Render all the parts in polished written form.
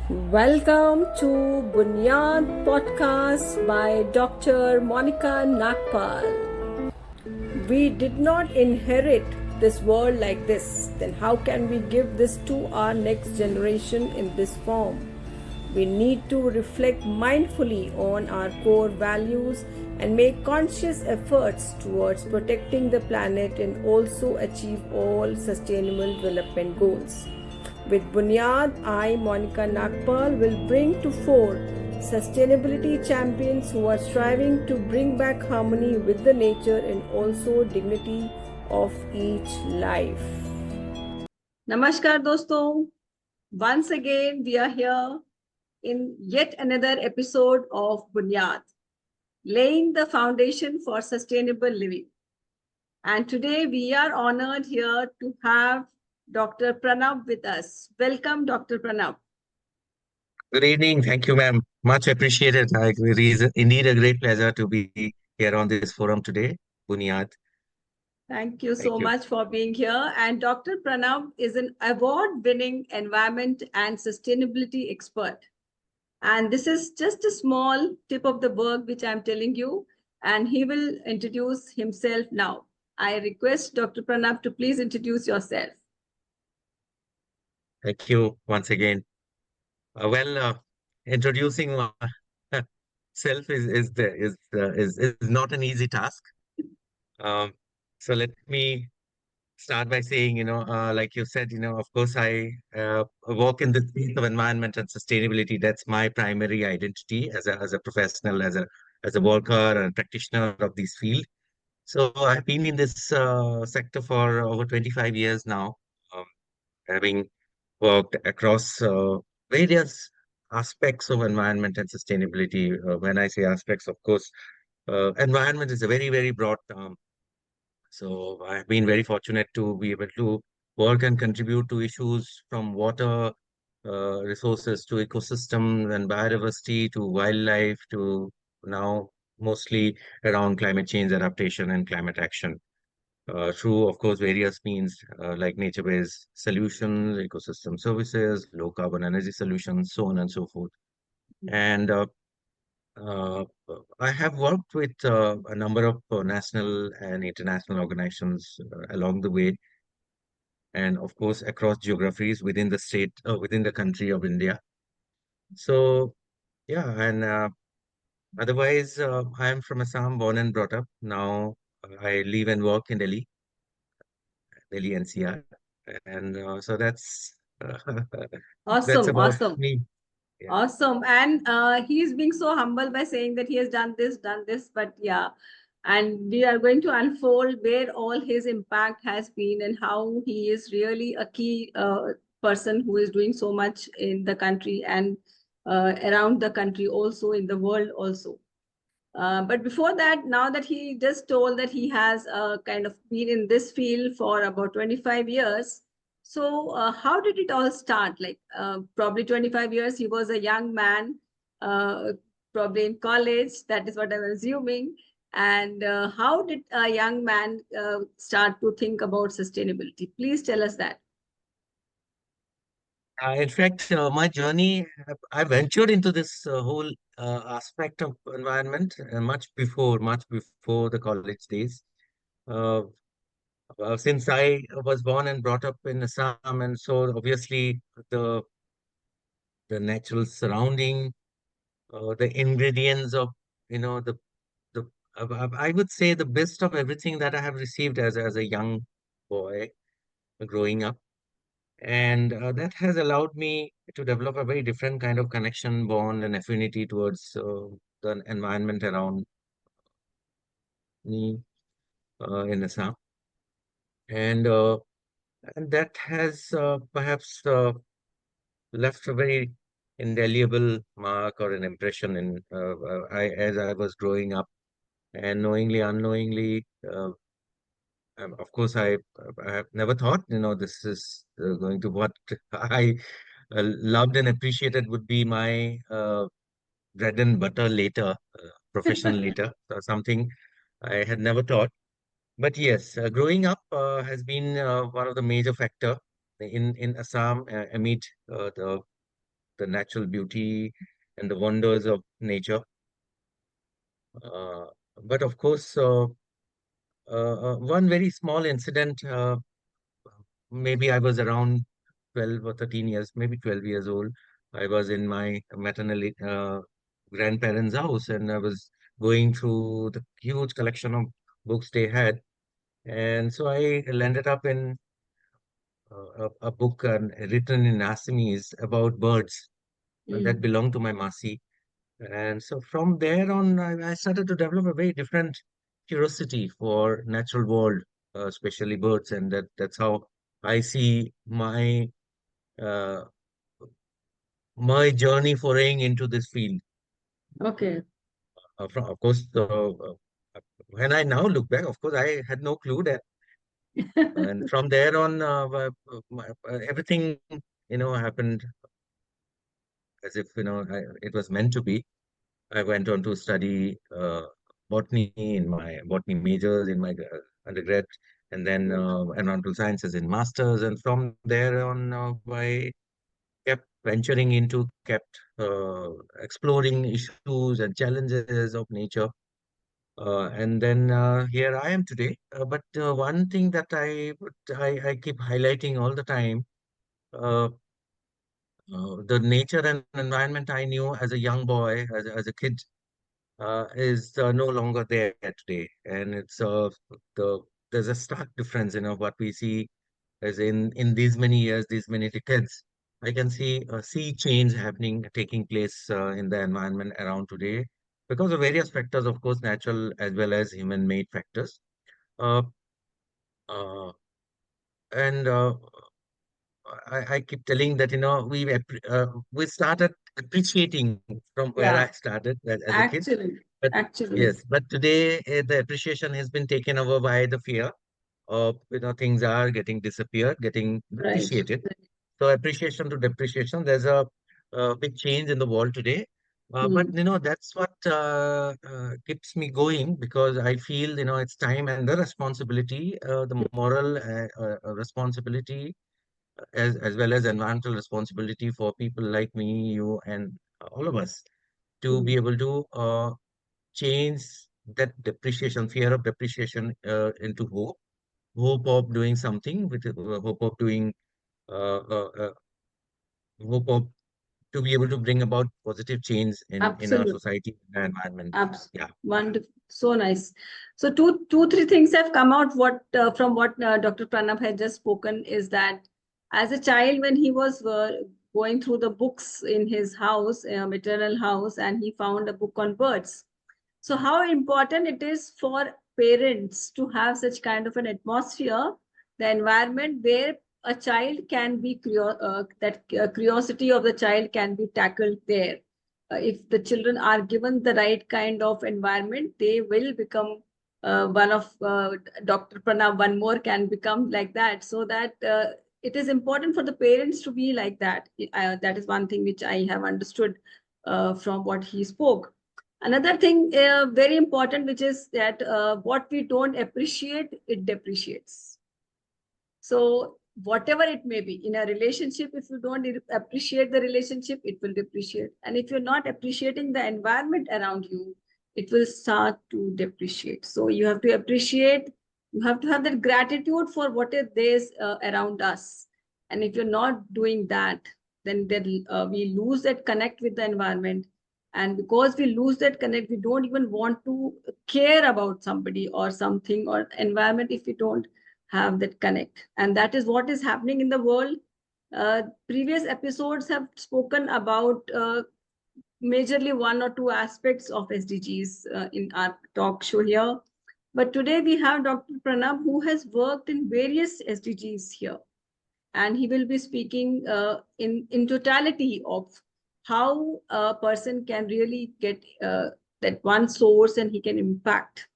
Welcome to BUNIYAAD podcast by Dr. Monica Nagpal. We did not inherit this world like this. Then how can we give this to our next generation in this form? We need to reflect mindfully on our core values and make conscious efforts towards protecting the planet and also achieve all sustainable development goals. With BUNIYAAD, I, Monica Nagpal, will bring to fore sustainability champions who are striving to bring back harmony with the nature and also dignity of each life. Namaskar दोस्तों. Once again we are here in yet another episode of BUNIYAAD, laying the foundation for sustainable living. And today we are honored here to have Dr. Pranab with us. Welcome, Dr. Pranab. Good evening. Thank you, ma'am. Much appreciated. It is indeed a great pleasure to be here on this forum today. Bunyad. Thank you Thank so you. much for being here. And Dr. Pranab is an award-winning environment and sustainability expert. And this is just a small tip of the berg, which I'm telling you. And he will introduce himself now. I request Dr. Pranab to please introduce yourself. Thank you once again. Introducing myself is not an easy task. Um, so let me start by saying, like you said, of course, I work in the field of environment and sustainability. That's my primary identity as a professional, as a worker and practitioner of this field. So I've been in this sector for over 25 years now, um, having worked across various aspects of environment and sustainability. When I say aspects, of course, environment is a very, very broad term. So I've been very fortunate to be able to work and contribute to issues from water resources to ecosystem and biodiversity to wildlife to now mostly around climate change adaptation and climate action through, of course, various means like nature-based solutions, ecosystem services, low carbon energy solutions, so on and so forth. And uh, I have worked with a number of national and international organizations along the way, and of course, across geographies within the state, within the country of India. So, yeah, and otherwise, I am from Assam, born and brought up. Now, I live and work in Delhi NCR. And so that's Awesome, about awesome. me. Yeah. Awesome. And he is being so humble by saying that he has done this, but yeah. And we are going to unfold where all his impact has been and how he is really a key person who is doing so much in the country and around the country, also in the world, also. But before that, now that he just told that he has kind of been in this field for about 25 years, so how did it all start? Like probably 25 years, he was a young man, uh, probably in college. That is what I'm assuming. And how did a young man start to think about sustainability? Please tell us that. In fact, my journey, I ventured into this whole aspect of environment much before the college days. Uh, since I was born and brought up in Assam, and so obviously the the natural surrounding, the ingredients of the I would say the best of everything that I have received as a young boy growing up, and that has allowed me to develop a very different kind of connection, bond, and affinity towards the environment around me in Assam, and uh, and that has perhaps left a very indelible mark or an impression in as I was growing up, and knowingly, unknowingly. Of course, I have never thought, this is going to what I loved and appreciated would be my bread and butter later, profession later, something I had never thought. But yes, growing up has been one of the major factor in Assam amid the the natural beauty and the wonders of nature. Uh, but of course, one very small incident, maybe I was around 12 or 13 years, maybe 12 years old. I was in my maternal grandparents' house, and I was going through the huge collection of books they had. And so I landed up in a book written in Assamese about birds that Mm. belonged to my Masi. And so from there on, I started to develop a very different curiosity for natural world, especially birds, and that's how I see uh, my journey foraying into this field. Okay. Of course, when I now look back, of course, I had no clue that, and from there on, everything happened as if it was meant to be. I went on to study botany in my botany majors in my undergrad, and then environmental sciences in masters. And from there on, I kept venturing into, kept exploring issues and challenges of nature. And then here I am today. But one thing that I keep highlighting all the time, uh, the nature and environment I knew as a young boy, as a kid, is no longer there today, and the there's a stark difference, what we see as in these many years, these many decades. I can see a sea change happening, taking place in the environment around today because of various factors, of course, natural as well as human-made factors. Uh, uh, and I keep telling that we started appreciating from where Yeah, I started as a kid. actually, But actually, yes, but today the appreciation has been taken over by the fear of things are getting disappeared, getting right. depreciated. So appreciation to depreciation, there's a big change in the world today. But Hmm. that's what keeps me going, because I feel it's time and the responsibility, the moral responsibility, as well as environmental responsibility for people like me, you, and all of us to Hmm. be able to change that depreciation, fear of depreciation, into hope of doing something, with hope of doing, uh, uh, uh, hope of to be able to bring about positive change in our Absolutely. society and environment. Yeah. Wonderful. So nice. So three things have come out what from what Dr. Pranab had just spoken is that as a child, when he was going through the books in his house, maternal house, and he found a book on birds. So how important it is for parents to have such kind of an atmosphere, the environment where a child can be that curiosity of the child can be tackled there. If the children are given the right kind of environment, they will become one of Dr. Pranab, one more can become like that. So that it is important for the parents to be like that. That is one thing which I have understood from what he spoke. Another thing very important, which is that what we don't appreciate, it depreciates. So whatever it may be in a relationship, if you don't appreciate the relationship, it will depreciate. And if you're not appreciating the environment around you, it will start to depreciate. So you have to appreciate, you have to have that gratitude for what is there around us. And if you're not doing that, then we lose that connect with the environment. And because we lose that connect, we don't even want to care about somebody or something or environment if we don't have that connect. And that is what is happening in the world. Previous episodes have spoken about majorly one or two aspects of SDGs in our talk show here. But today we have Dr. Pranab, who has worked in various SDGs here. And he will be speaking in totality of how a person can really get that one source and he can impact.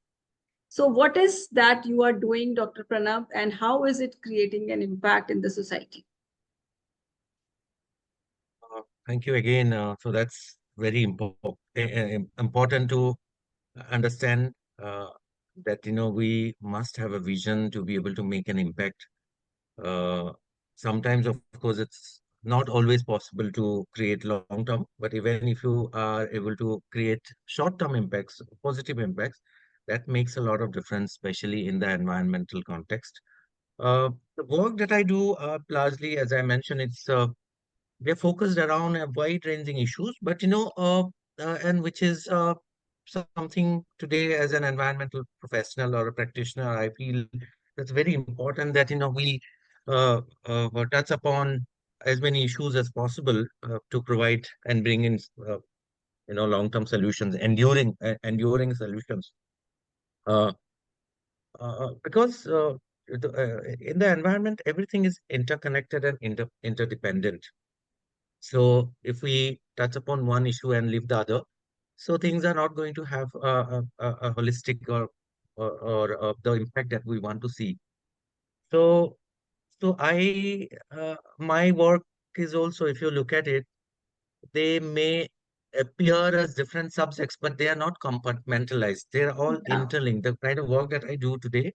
So, what is that you are doing, Dr. Pranab, and how is it creating an impact in the society? Thank you again. So that's very important to understand, that we must have a vision to be able to make an impact. Uh, Sometimes, of course, it's not always possible to create long term, but even if you are able to create short term impacts, positive impacts, that makes a lot of difference, especially in the environmental context. The work that I do, largely, as I mentioned, we're focused around a wide-ranging issues, but and which is something today as an environmental professional or a practitioner, I feel that's very important that we touch upon as many issues as possible to provide and bring in long-term solutions, enduring solutions. Uh, because in the environment, everything is interconnected and interdependent. So if we touch upon one issue and leave the other, so things are not going to have a holistic or the impact that we want to see. So my work is also, if you look at it, they may appear as different subjects, but they are not compartmentalized. They are all Yeah. interlinked. The kind of work that I do today,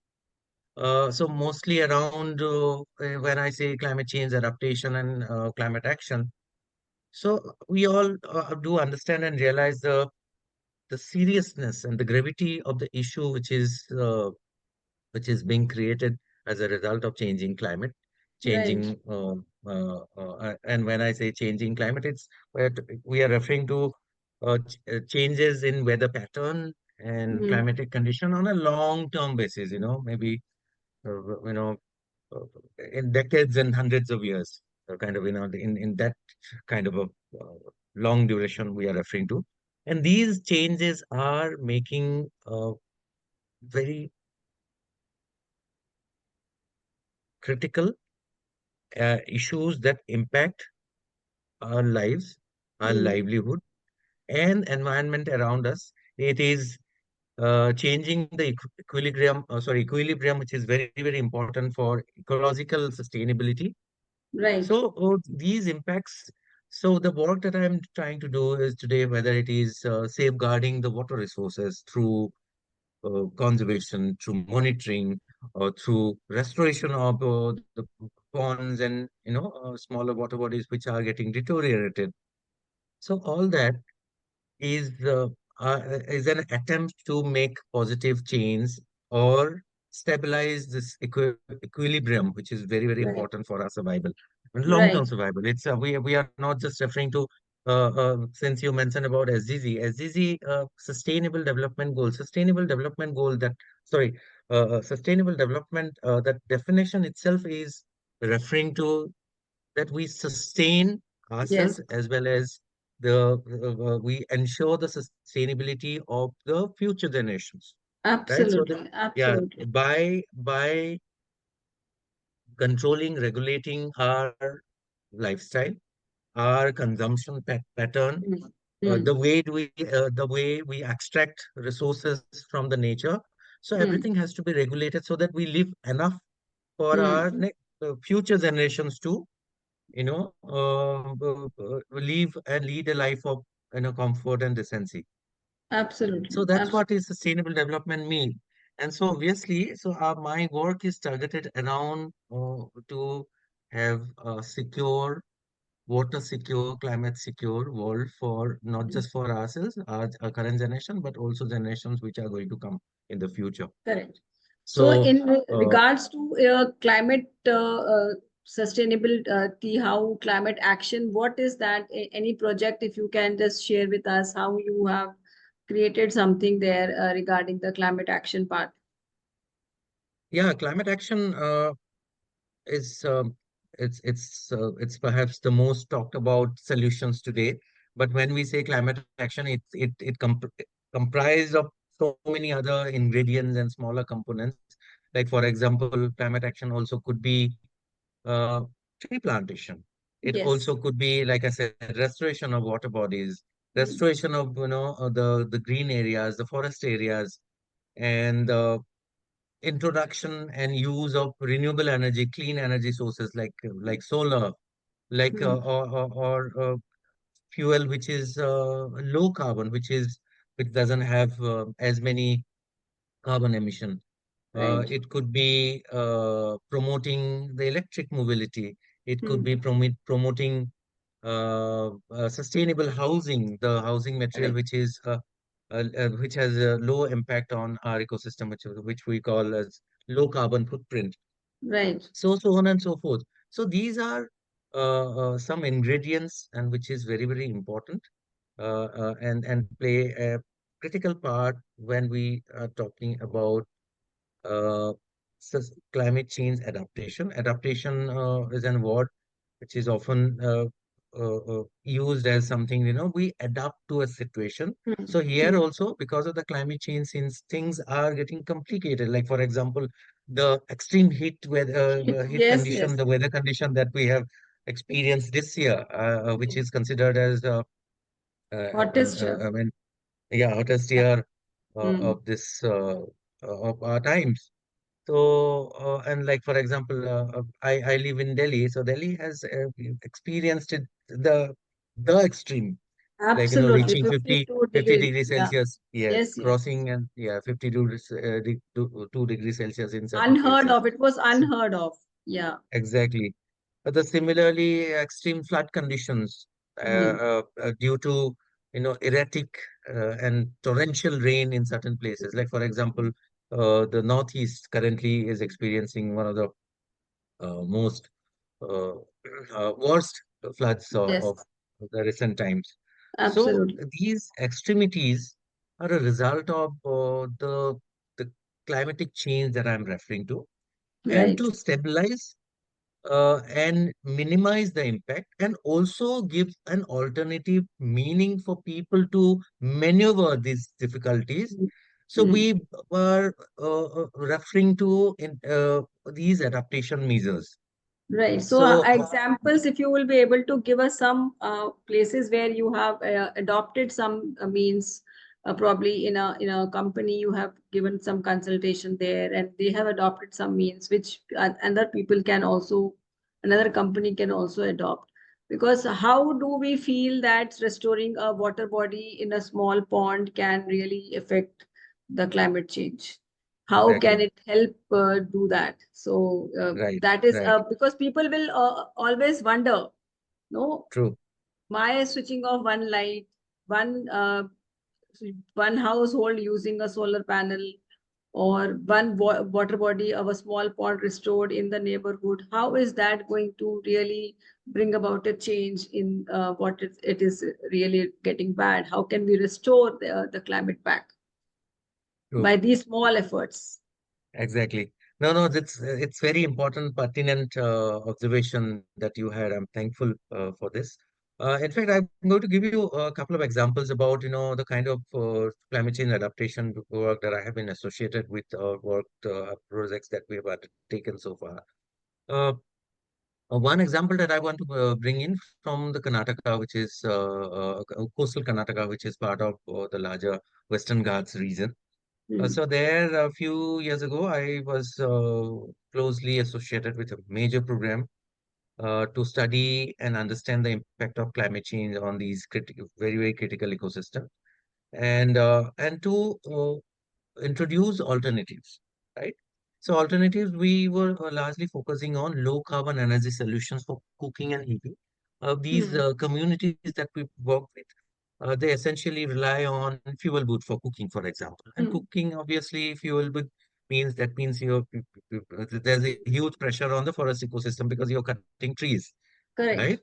so mostly around when I say climate change adaptation and climate action. So we all do understand and realize the seriousness and the gravity of the issue, which is being created as a result of changing climate, Right. changing. And when I say changing climate, we are referring to changes in weather pattern and Mm. climatic condition on a long-term basis. Maybe you know uh, in decades and hundreds of years, kind of in that kind of a long duration we are referring to. And these changes are making very critical issues that impact our lives, our Mm. livelihood, and environment around us. It is changing the equilibrium, which is very, very important for ecological sustainability. Right. So these impacts. So the work that I'm trying to do is today, whether it is safeguarding the water resources through conservation, through monitoring, or through restoration of the ponds and smaller water bodies which are getting deteriorated. So all that is uh, is an attempt to make positive change or stabilize this equilibrium, which is very, very Right. important for our survival and long-term Right. survival. We are not just referring to since you mentioned about SDG sustainable development goal that sorry sustainable development that definition itself is referring to that we sustain Yes. ourselves as well as we ensure the sustainability of the future generations, right? So that Absolutely. yeah, Absolutely. by controlling, regulating our lifestyle, our consumption pattern, Mm. Mm. the way we extract resources from the nature. So everything Mm. has to be regulated so that we live enough for our Mm. future generations to live and lead a life of comfort and decency. So Absolutely. that's what Absolutely. is sustainable development mean. And so obviously, my work is targeted around to have a secure, water secure, climate secure world for not just for ourselves, our current generation, but also generations which are going to come in the future. Correct. So, So in uh, regards to climate sustainability, how climate action, what is that? Any project, if you can just share with us how you have created something there regarding the climate action part. yeah, climate action. Is it's perhaps the most talked about solutions today. But when we say climate action, comprised of so many other ingredients and smaller components. Like for example, climate action also could be uh, tree plantation. It Yes. also could be, like I said, restoration of water bodies, Mm. restoration of the green areas, the forest areas, and introduction and use of renewable energy, clean energy sources like solar, like Mm. or fuel which is low carbon, which doesn't have as many carbon emission. Right. It could be promoting the electric mobility. It could Hmm. be promoting sustainable housing, the housing material Correct. which has a low impact on our ecosystem, which we call as low carbon footprint. Right. So on and so forth. So these are some ingredients, and which is very, very important, and play a critical part when we are talking about uh, climate change adaptation. Adaptation is an word which is often used as something, we adapt to a situation. Hmm. So here Hmm. also, because of the climate change, since things are getting complicated, like for example, the extreme heat Yes, condition, yes. the weather condition that we have experienced this year, which Yes. is considered as Hottest year. I mean, yeah, hottest year Hmm. of this of our times. So, and like for example, I live in Delhi, so Delhi has experienced the extreme, like Absolutely. reaching 50 52 50 degrees. degrees Yeah. Celsius, yes, Yes, yes. crossing, and yeah, 2 degrees Celsius in certain Unheard places. of. It was So, unheard of. Yeah. exactly. But the similarly extreme flood conditions Hmm. due to erratic and torrential rain in certain places. Like for example, the Northeast currently is experiencing one of the most uh, worst floods Yes. of the recent times. So Absolutely. these extremities are a result of the climatic change that I'm referring to, and Right. to stabilize and minimize the impact, and also give an alternative meaning for people to maneuver these difficulties. So Hmm. we were referring to these adaptation measures. Right. So, So examples, if you will be able to give us some places where you have adopted some means, probably in a company you have given some consultation there, and they have adopted some means which other people can also, another company can also adopt. Because how do we feel that restoring a water body in a small pond can really affect the climate change? How can exactly, it help do that? So right, that is right, because people will always wonder, no, true, why switching off one light, one one household using a solar panel, or one water body of a small pond restored in the neighborhood, how is that going to really bring about a change in what it is really getting bad? How can we restore the climate back true. by these small efforts? Exactly. No, no, it's very important, pertinent observation that you had. I'm thankful for this. In fact, I'm going to give you a couple of examples about, the kind of climate change adaptation work that I have been associated with, or worked projects that we have undertaken so far. Uh, One example that I want to bring in from the Karnataka, which is coastal Karnataka, which is part of the larger Western Ghats region. Hmm. So there, a few years ago, I was closely associated with a major program to study and understand the impact of climate change on these very, very critical ecosystem, and to introduce alternatives, right? So alternatives, we were largely focusing on low carbon energy solutions for cooking and heating. These Hmm. communities that we work with, they essentially rely on fuel wood for cooking, for example. And Hmm. cooking, obviously, fuel wood means there's a huge pressure on the forest ecosystem because you're cutting trees, right? Correct.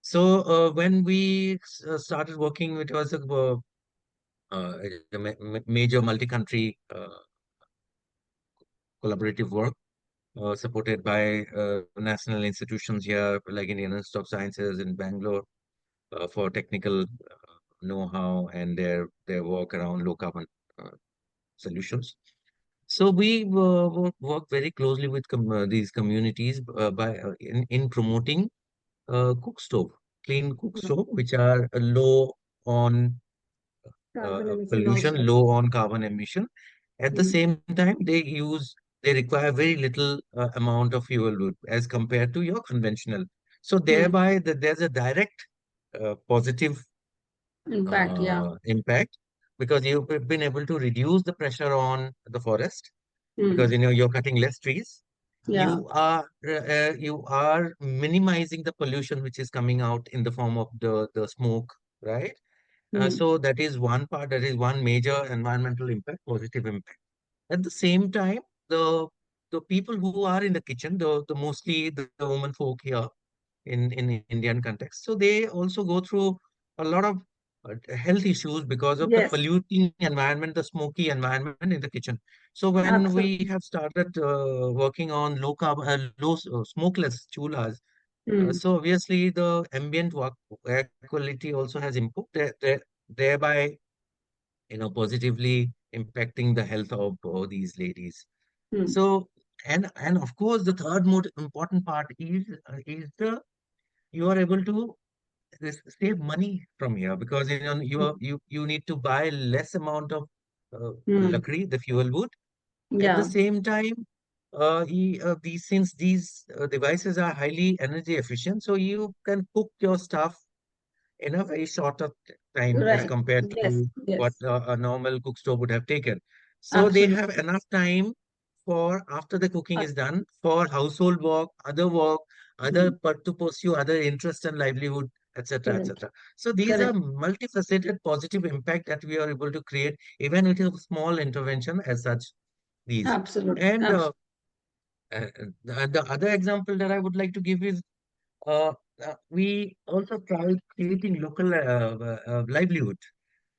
So when we started working, it was a major multi-country collaborative work supported by national institutions here, like Indian Institute of Sciences in Bangalore, for technical know-how and their work around low carbon uh, solutions. So we work very closely with these communities in promoting cook stove, clean cook Hmm. stove, which are low on Carbon emission pollution, also. low on carbon emission. At the Hmm. same time, they require very little amount of fuel wood as compared to your conventional. So Hmm. thereby, there's a direct positive In fact, yeah. impact, because you've been able to reduce the pressure on the forest, because Hmm. you're cutting less trees, Yeah. you are minimizing the pollution which is coming out in the form of the smoke, right? Hmm. So that is one part, that is one major environmental impact, positive impact. At the same time, the the people who are in the kitchen, the mostly the women folk here in Indian context, so they also go through a lot of health issues because of the Yes. polluting environment, the smoky environment in the kitchen. So when we Absolutely. have started working on low carb, smokeless chulas, Hmm. so obviously the ambient work air quality also has improved, thereby positively impacting the health of these ladies. Hmm. So and of course the third most important part is the you are able to save money from here, because you need to buy less amount of Hmm. luckily the fuel wood. At the Yeah. same time, since these devices are highly energy efficient, so you can cook your stuff in a very shorter time as Right. compared Yes. to what Yes. a normal cook stove would have taken. So they have Absolutely. enough time for after the cooking Uh, is done for household work, hmm. to pursue other interest and livelihood, etc., Correct. etc. So these are Correct. multifaceted positive impact that we are able to create even with a small intervention as such these. Absolutely. And Absolutely. the other example that I would like to give is uh, we also try creating local livelihood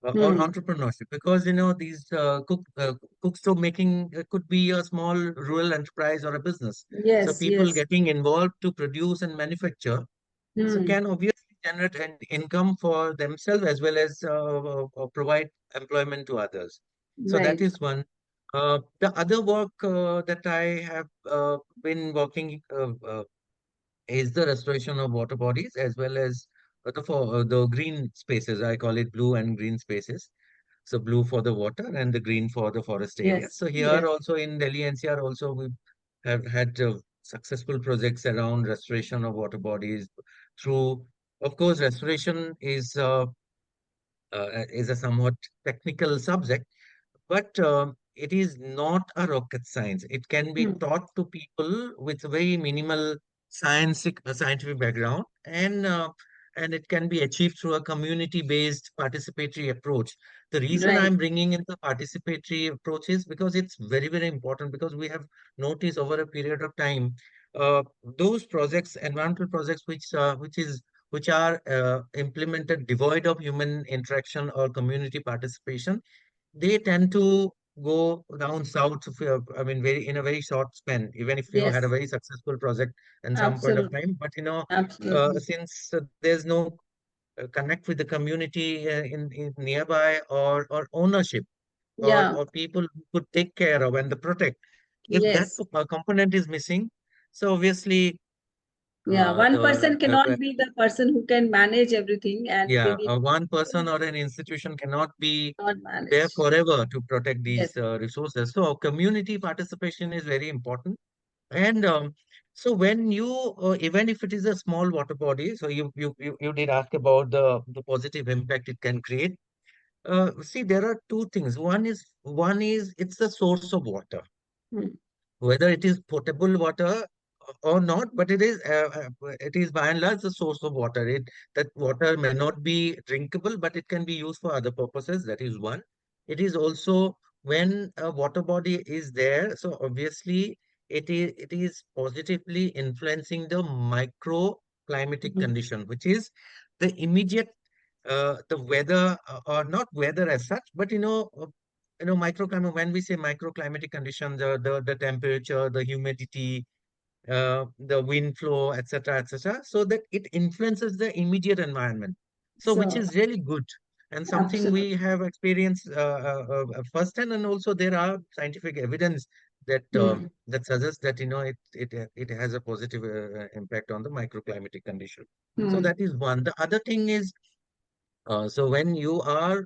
or Hmm. entrepreneurship, because these cook stove making could be a small rural enterprise or a business. So Yes. people Yes. getting involved to produce and manufacture so Hmm. can obviously generate an income for themselves as well as provide employment to others. So that Right. is one. The other work that I have been working is the restoration of water bodies as well as the green spaces. I call it blue and green spaces. So blue for the water and the green for the forest area. Yes. So here Yes. also in Delhi NCR also we have had successful projects around restoration of water bodies through, of course, restoration is a somewhat technical subject, but it is not a rocket science. It can be Hmm. taught to people with very minimal scientific background, and it can be achieved through a community-based participatory approach. The reason Right. I'm bringing in the participatory approach is because it's very, very important, because we have noticed over a period of time uh, those projects, environmental projects, which are implemented devoid of human interaction or community participation, they tend to go down south. I mean, very in a very short span, even if you had a Yes. very successful project in some point of Absolutely. time. But Absolutely. since there's no connect with the community in nearby or ownership Yeah. or people who could take care of and the protect, if that Yes. component is missing, so obviously Yeah. One the person cannot be the person who can manage everything, and yeah, maybe one person or an institution cannot be not there manage. forever to protect these Yes. resources. So community participation is very important. And so when even if it is a small water body, so you did ask about the positive impact it can create. See, there are two things. One is it's the source of water, Hmm. whether it is potable water or not, but it is by and large the source of water. That water may not be drinkable, but it can be used for other purposes. That is one. It is also when a water body is there, so obviously it is positively influencing the microclimatic Mhm. condition, which is the immediate the weather, or not weather as such, but microclimate, when we say microclimatic conditions, the temperature, the humidity, the wind flow, etc., etc., so that it influences the immediate environment. So, which So is really good and something absolutely. we have experienced firsthand, and also there are scientific evidence Hmm. that suggests that it has a positive impact on the microclimatic condition. So Hmm. that is one. The other thing is so when you are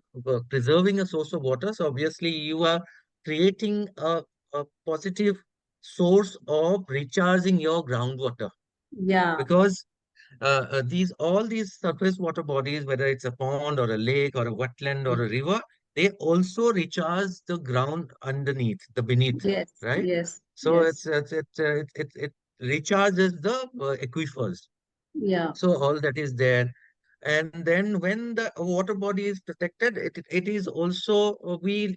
preserving a source of water, so obviously you are creating a positive source of recharging your groundwater, Yeah. because these all these surface water bodies, whether it's a pond or a lake or a wetland or a river, they also recharge the ground underneath, the beneath, Yes, right? yes, So yes. it recharges the aquifers. Yeah, So all that is there. And then when the water body is protected, it is also we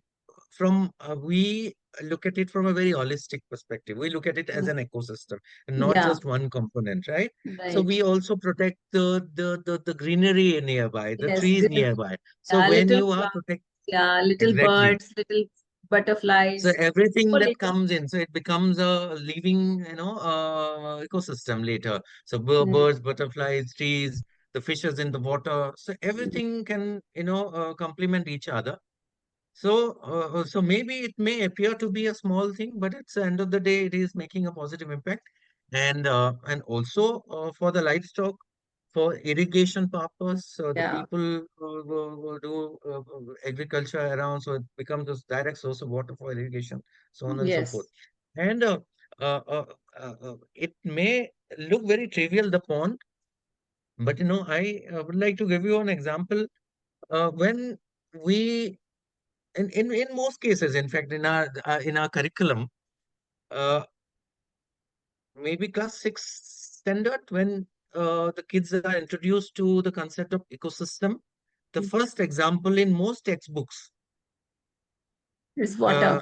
look at it from a very holistic perspective. We look at it as an ecosystem and not yeah, just one component, right? So right. we also protect the greenery nearby, the Yes, trees green, nearby. So yeah, when little you are plants, protect yeah, little exactly. birds, little So butterflies, everything whole that ecosystem. comes in, so it becomes a living, ecosystem later. So Hmm. birds, butterflies, trees, the fishes in the water. So everything can, complement each other. So maybe it may appear to be a small thing, but at the end of the day, it is making a positive impact. And also for the livestock, for irrigation purpose, the Yeah, people who do agriculture around, so it becomes a direct source of water for irrigation, so on and so forth. yes. And uh, uh, it may look very trivial, the pond, but I would like to give you an example. When we in most cases, in fact, in our curriculum, uh, maybe class 6 standard, when the kids are introduced to the concept of ecosystem, the first example in most textbooks, It's uh, water.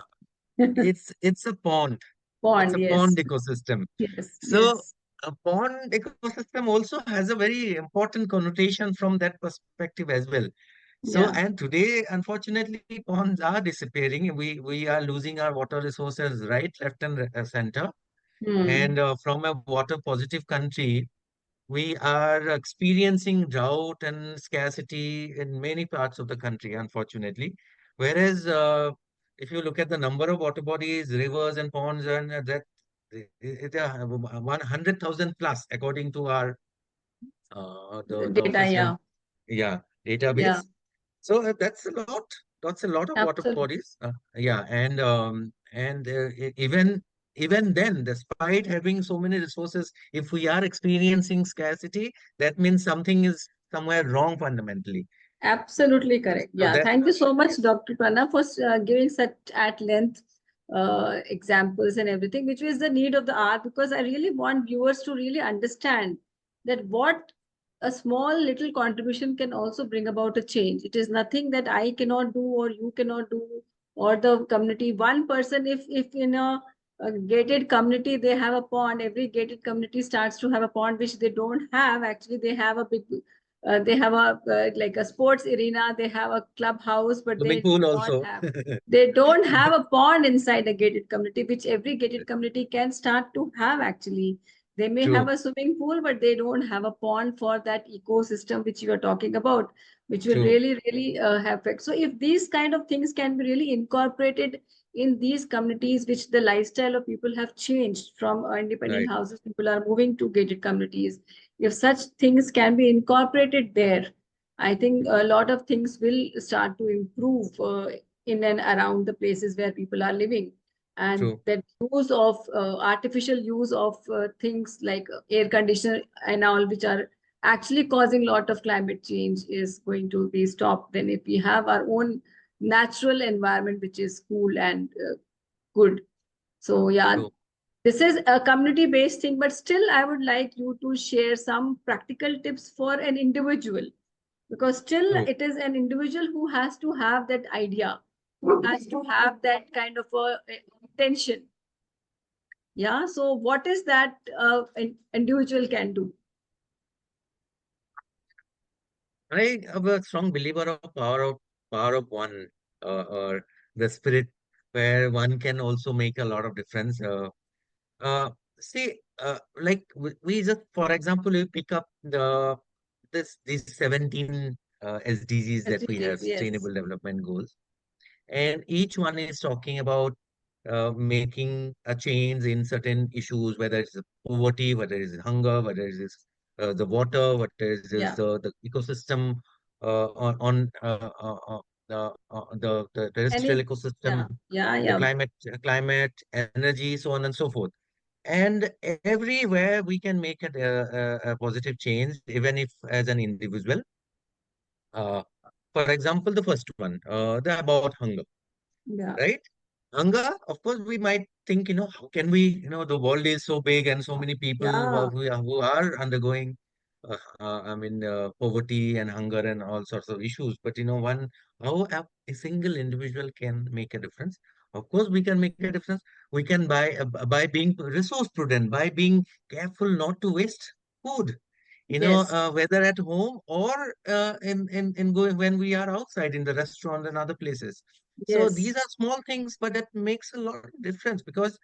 it's a pond. It's Pond, a pond yes, ecosystem. yes, So yes. a pond ecosystem also has a very important connotation from that perspective as well. So, Yeah. and today, unfortunately, ponds are disappearing. We are losing our water resources right, left, and center. Hmm. And from a water positive country, we are experiencing drought and scarcity in many parts of the country, unfortunately. Whereas, if you look at the number of water bodies, rivers, and ponds, and that it 100,000 plus, according to our the Data, official, yeah, yeah, yeah, database. So that's a lot. That's a lot of water absolutely. bodies. Yeah, and even then, despite having so many resources, if we are experiencing scarcity, that means something is somewhere wrong fundamentally. Absolutely correct. So Yeah, that thank you so much, Dr. Pranab, for giving such at length examples and everything, which is the need of the hour, because I really want viewers to really understand that what a small little contribution can also bring about a change. It is nothing that I cannot do or you cannot do or the community. One person, if in a gated community they have a pond, every gated community starts to have a pond which they don't have. Actually, they have a big they have a like a sports arena, they have a clubhouse, but swimming they pool do not also. have, they don't have a pond inside a gated community, which every gated community can start to have. Actually, they may have True, a swimming pool, but they don't have a pond for that ecosystem which you are talking about, which will true, really have effect. So if these kind of things can be really incorporated in these communities, which the lifestyle of people have changed from independent right, houses, people are moving to gated communities. If such things can be incorporated there, I think a lot of things will start to improve in and around the places where people are living. And true, that use of artificial use of things like air conditioner and all, which are actually causing a lot of climate change, is going to be stopped then if we have our own natural environment which is cool and good. So yeah, true, this is a community based thing, but still, I would like you to share some practical tips for an individual, because still true. it is an individual who has to have that idea, who has to have that kind of a intention. Yeah. So, what is that an individual can do? I am a strong believer of power of one, or the spirit where one can also make a lot of difference. Uh, See, like we just, for example, we pick up these 17 SDGs that we have, SDGs, yes. Sustainable Development Goals, and each one is talking about making a change in certain issues, whether it's poverty, whether it's hunger, whether it's the water, whether it's Yeah. the ecosystem on the terrestrial Any, ecosystem, yeah, yeah, the yeah. climate, energy, so on and so forth. And everywhere we can make it a positive change, even if as an individual. for example, the first one, the about hunger, Yeah. right? Hunger, of course, we might think, how can we, the world is so big and so many people Yeah. who are undergoing, poverty and hunger and all sorts of issues. But, how a single individual can make a difference? Of course, we can make a difference. We can by being resource prudent, by being careful not to waste food, Yes. whether at home or in going when we are outside in the restaurant and other places. So these Yes. are small things, but that makes a lot of difference because,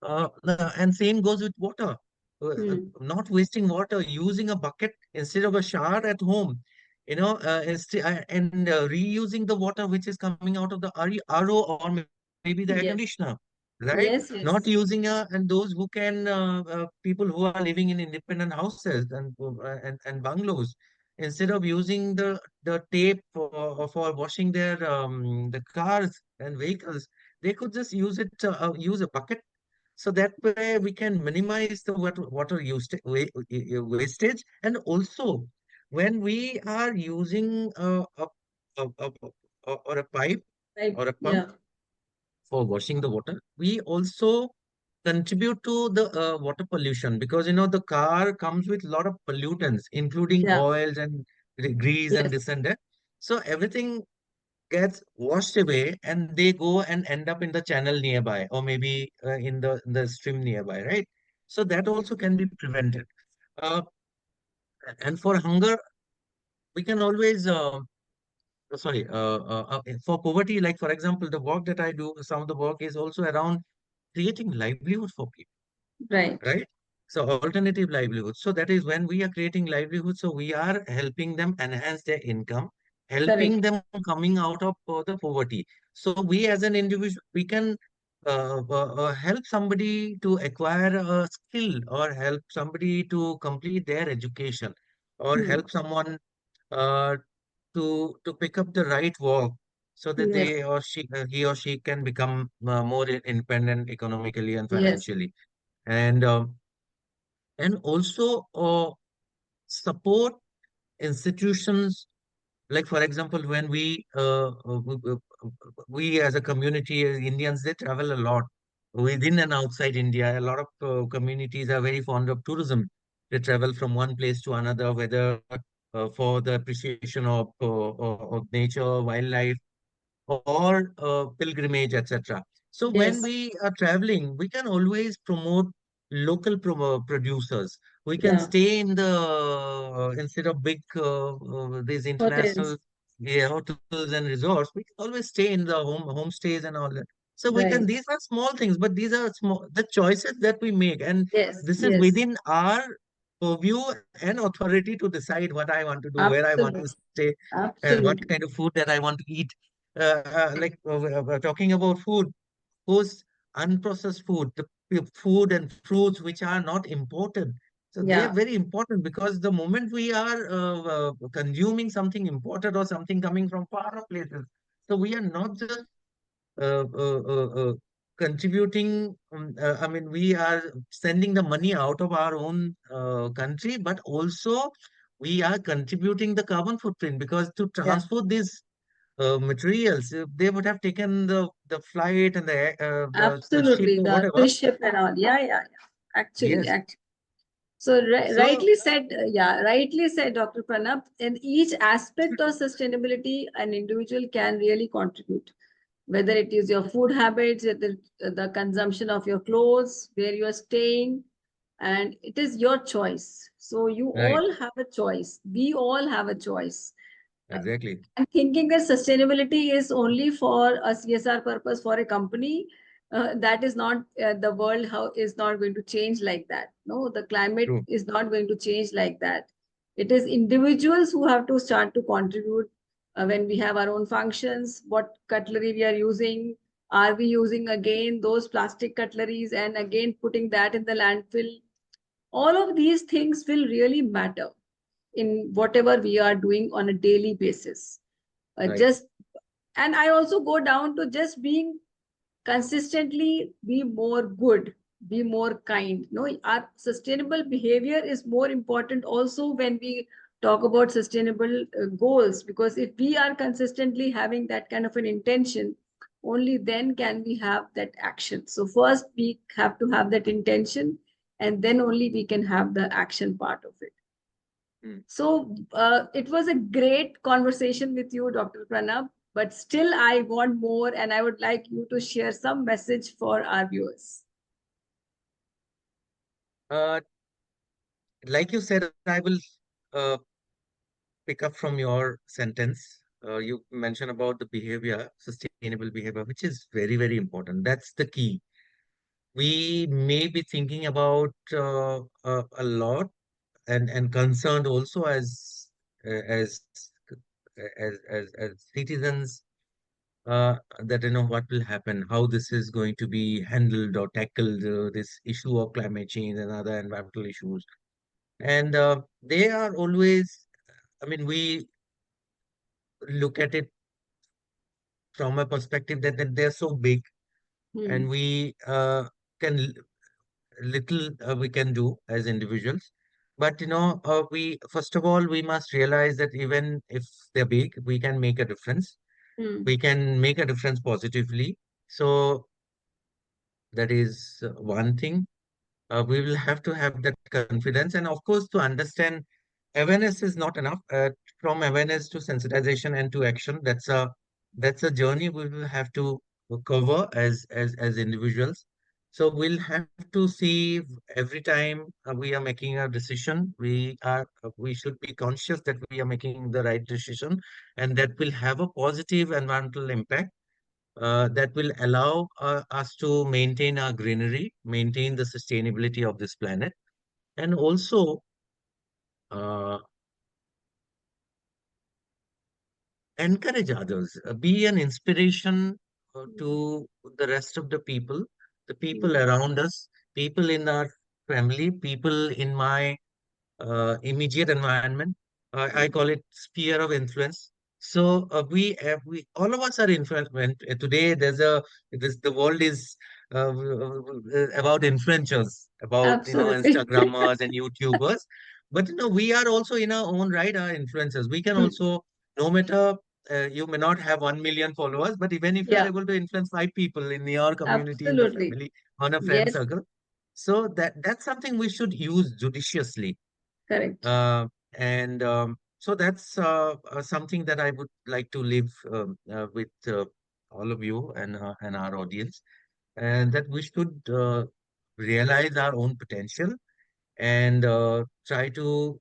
and same goes with water. Hmm. Not wasting water, using a bucket instead of a shower at home, and reusing the water which is coming out of the RO or maybe the air Yes. conditioner, right? Yes. Not Yes. using and those who can, people who are living in independent houses and bungalows, instead of using the tape for washing their the cars and vehicles, they could just use a bucket, so that way we can minimize the water wastage. And also, when we are using or a pipe Right. or a pump Yeah. for washing the water, we also contribute to the water pollution, because the car comes with a lot of pollutants, including Yeah. oils and grease and Yes. this and that. So everything gets washed away and they go and end up in the channel nearby, or maybe in the stream nearby, right? So that also can be prevented. Uh, and for hunger, we can always, for poverty, like for example, the work that I do, some of the work is also around creating livelihood for people, Right. right? So alternative livelihood. So that is when we are creating livelihood. So we are helping them enhance their income, helping Correct. them coming out of the poverty. So we as an individual, we can help somebody to acquire a skill, or help somebody to complete their education, or Hmm. help someone uh, to pick up the right work, so that Yes. he or she can become more independent economically and Yes. financially. And also support institutions, like for example, when we as a community as Indians, they travel a lot within and outside India. A lot of communities are very fond of tourism. They travel from one place to another, whether for the appreciation of nature, wildlife, or pilgrimage, etc. So when Yes. we are traveling, we can always promote local producers. We can Yeah. stay in the instead of big these Hotels. international, yeah, hotels and resorts. We can always stay in the homestays and all that. So we can. Right. These are small things, but these are small the choices that we make, and Yes. this is Yes. within our purview and authority to decide what I want to do, where I want to Absolutely. stay, and what Absolutely. kind of food that I want to eat. Talking about food, whose unprocessed food, the food and fruits which are not imported. So they are Yeah. very important, because the moment we are consuming something imported or something coming from far off places, so we are not just uh, uh, uh, uh, contributing. I mean, we are sending the money out of our own country, but also we are contributing the carbon footprint, because to Yeah. transport these materials. They would have taken the flight and the ship Absolutely. or The whatever. fish ship and all. Yeah. Yeah. Yeah. Actually. Yes. Actually. So So rightly said, yeah, rightly said, Dr. Pranab. In each aspect of sustainability, an individual can really contribute. Whether it is your food habits, the consumption of your clothes, where you are staying, and it is your choice. So you right, all have a choice. We all have a choice. exactly I'm thinking that sustainability is only for a CSR purpose for a company. That is not the world. How is not going to change like that. No, the climate true. is not going to change like that. It is individuals who have to start to contribute when we have our own functions. What cutlery we are using? Are we using again those plastic cutleries and again putting that in the landfill? All of these things will really matter in whatever we are doing on a daily basis. Right, Just and I also go down to just being consistently be more good, be more kind. No, our sustainable behavior is more important also when we talk about sustainable goals, because if we are consistently having that kind of an intention, only then can we have that action. So first we have to have that intention, and then only we can have the action part of it. So it was a great conversation with you, Dr. Pranab, but still I want more, and I would like you to share some message for our viewers. Uh, like you said, I will uh, pick up from your sentence. You mentioned about the behavior, sustainable behavior, which is very, very important. That's the key. We may be thinking about a lot and concerned also as as citizens, that what will happen, how this is going to be handled or tackled, this issue of climate change and other environmental issues. And they are always, I mean, we look at it from a perspective that they're so big, and Hmm. we can little we can do as individuals. But we first of all we must realize that even if they're big, we can make a difference. Hmm. We can make a difference positively. So that is one thing. We will have to have that confidence, and of course to understand awareness is not enough. From awareness to sensitization and to action, that's a journey we will have to cover as individuals. So we'll have to see every time we are making a decision, we should be conscious that we are making the right decision, and that will have a positive environmental impact, that will allow us to maintain our greenery, maintain the sustainability of this planet, and also uh, encourage others, be an inspiration to the rest of the people Hmm. around us, people in our family, people in my immediate environment. I Hmm. call it sphere of influence. So we all of us are influenced. Today the world is about influencers, about Absolutely. Instagrammers and YouTubers. But we are also in our own right our influencers. We can Hmm. also, no matter, you may not have 1 million followers, but even if you are Yeah, able to influence 5 people in your community, in the absolutely. family, on a friend Yes, circle, so that's something we should use judiciously. correct. Uh, and so that's something that I would like to leave with all of you and our audience, and that we should realize our own potential and try to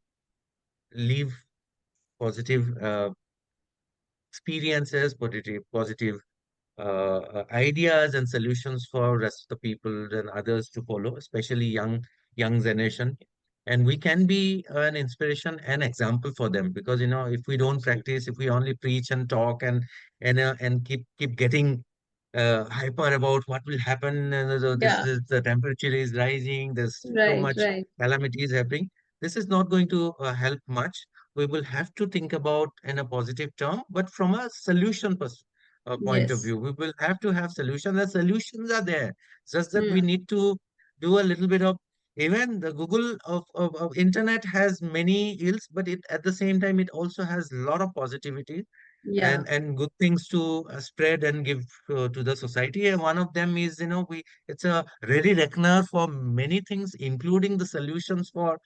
live positive experiences, positive ideas and solutions for rest of the people and others to follow, especially young generation. And we can be an inspiration and example for them, because if we don't practice, if we only preach and talk and keep getting hyper about what will happen, this Yeah, is the temperature is rising, there's so right, much right. calamities happening, this is not going to help much. We will have to think about in a positive term, but from a solution point of Yes. view. We will have to have solutions. The solutions are there. Just that we Hmm. need to do a little bit of, even the Google of internet has many ills, but it at the same time it also has a lot of positivity Yeah. and good things to spread and give to the society. And one of them is, we it's a ready reckoner for many things, including the solutions for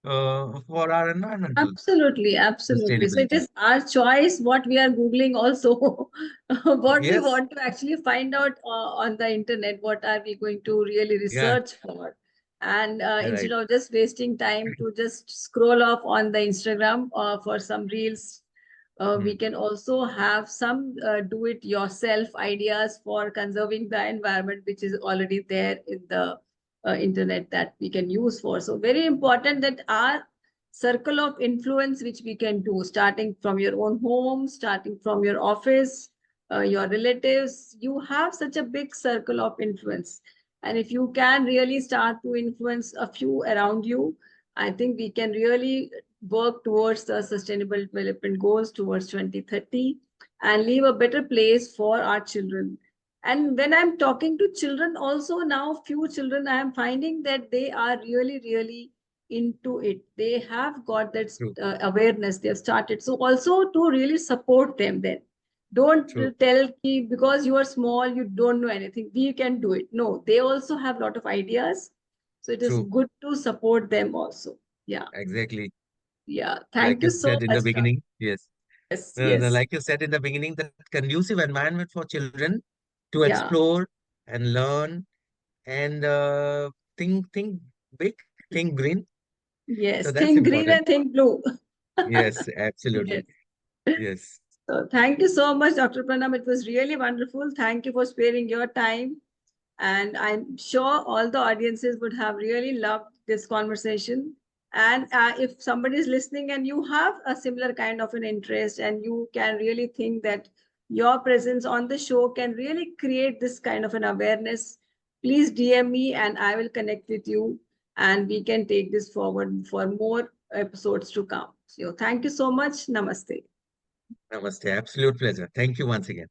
our environmental Absolutely, absolutely. So it sustainability. is our choice what we are Googling also, what we Yes, want to actually find out on the internet, what are we going to really yeah, research for. And instead right. of just wasting time to just scroll off on the Instagram for some reels, we Hmm. can also have some do it yourself ideas for conserving the environment, which is already there in the internet that we can use for. So very important that our circle of influence which we can do, starting from your own home, starting from your office, your relatives, you have such a big circle of influence. And if you can really start to influence a few around you, I think we can really work towards the sustainable development goals towards 2030 and leave a better place for our children. And when I'm talking to children also, now few children, I am finding that they are really, really into it. They have got that True, awareness. They have started. So also to really support them then. Don't true, tell ki because you are small, you don't know anything. We can do it. No, they also have a lot of ideas. So it is true. good to support them also. Yeah. Exactly. Yeah. Like Thank you you so said in the much, Doc. beginning. Yes. Yes. No, no, Yes. like you said in the beginning, that conducive environment for children to Yeah. explore and learn and think big, think green. So Yes. that's Think green important. and think blue. Yes, absolutely. Yes. Yes. So thank you so much, Dr. Pranam. It was really wonderful. Thank you for sparing your time. And I'm sure all the audiences would have really loved this conversation. And if somebody is listening and you have a similar kind of an interest and you can really think that your presence on the show can really create this kind of an awareness, please DM me and I will connect with you and we can take this forward for more episodes to come. So thank you so much. Namaste. Namaste. Absolute pleasure. Thank you once again.